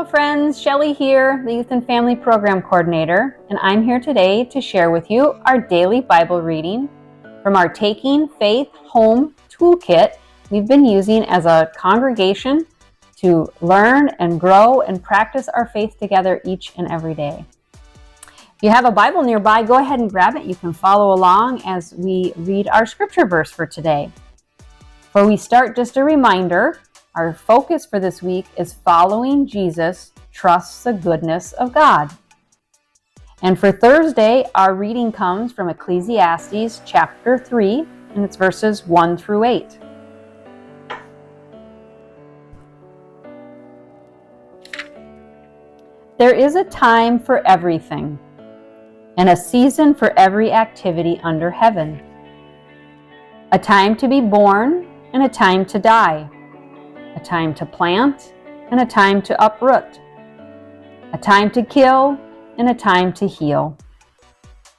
Hello friends, Shelley here, the Youth and Family Program Coordinator, and I'm here today to share with you our daily Bible reading from our Taking Faith Home Toolkit we've been using as a congregation to learn and grow and practice our faith together each and every day. If you have a Bible nearby, go ahead and grab it. You can follow along as we read our scripture verse for today. Before we start, just a reminder, our focus for this week is following Jesus trusts the goodness of God. And for Thursday, our reading comes from Ecclesiastes chapter 3, and it's verses 1 through 8. There is a time for everything, and a season for every activity under heaven. A time to be born and a time to die. A time to plant and a time to uproot. A time to kill and a time to heal.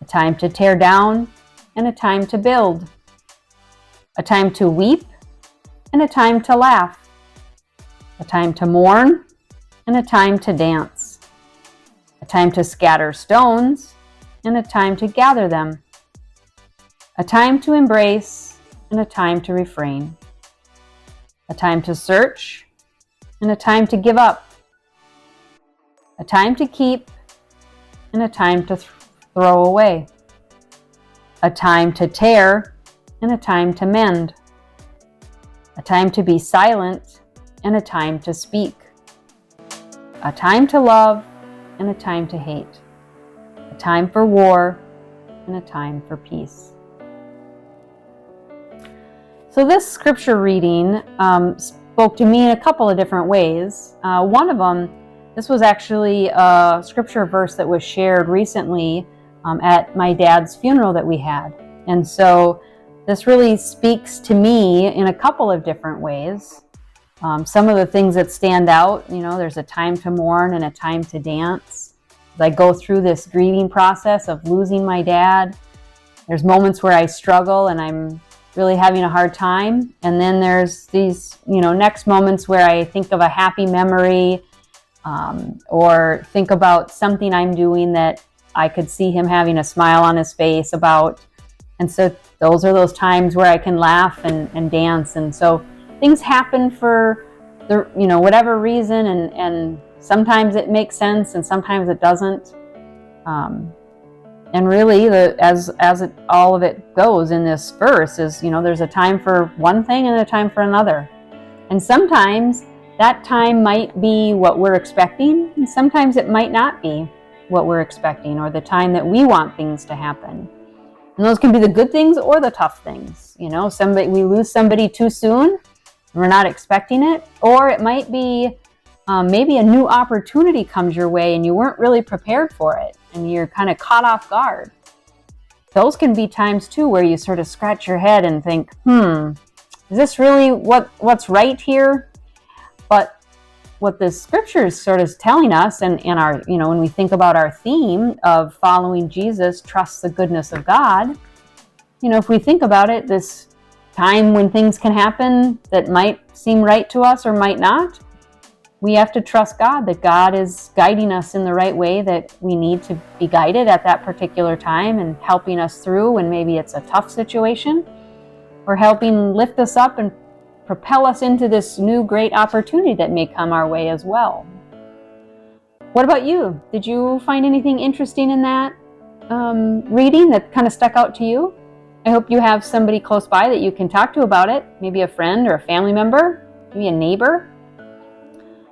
A time to tear down and a time to build. A time to weep and a time to laugh. A time to mourn and a time to dance. A time to scatter stones and a time to gather them. A time to embrace and a time to refrain. A time to search and a time to give up. A time to keep and a time to throw away. A time to tear and a time to mend. A time to be silent and a time to speak. A time to love and a time to hate. A time for war and a time for peace. So this scripture reading spoke to me in a couple of different ways. One of them, this was actually a scripture verse that was shared recently at my dad's funeral that we had. And so this really speaks to me in a couple of different ways. Some of the things that stand out, there's a time to mourn and a time to dance. As I go through this grieving process of losing my dad, there's moments where I struggle and I'm really having a hard time. And then there's these, next moments where I think of a happy memory or think about something I'm doing that I could see him having a smile on his face about. And so those are those times where I can laugh and dance. And so things happen for the, whatever reason. And sometimes it makes sense and sometimes it doesn't. And really, all of it goes in this verse is, there's a time for one thing and a time for another. And sometimes that time might be what we're expecting, and sometimes it might not be what we're expecting or the time that we want things to happen. And those can be the good things or the tough things. We lose somebody too soon, and we're not expecting it, or it might be maybe a new opportunity comes your way and you weren't really prepared for it and you're kind of caught off guard. Those can be times too where you sort of scratch your head and think, is this really what's right here? But what the scripture is sort of telling us and our, when we think about our theme of following Jesus, trust the goodness of God, if we think about it, this time when things can happen that might seem right to us or might not, we have to trust God, that God is guiding us in the right way that we need to be guided at that particular time and helping us through when maybe it's a tough situation, or helping lift us up and propel us into this new great opportunity that may come our way as well. What about you? Did you find anything interesting in that reading that kind of stuck out to you? I hope you have somebody close by that you can talk to about it, maybe a friend or a family member, maybe a neighbor.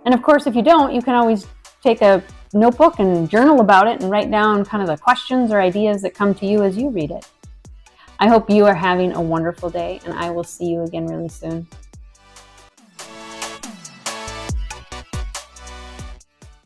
And of course, if you don't, you can always take a notebook and journal about it and write down kind of the questions or ideas that come to you as you read it. I hope you are having a wonderful day, and I will see you again really soon.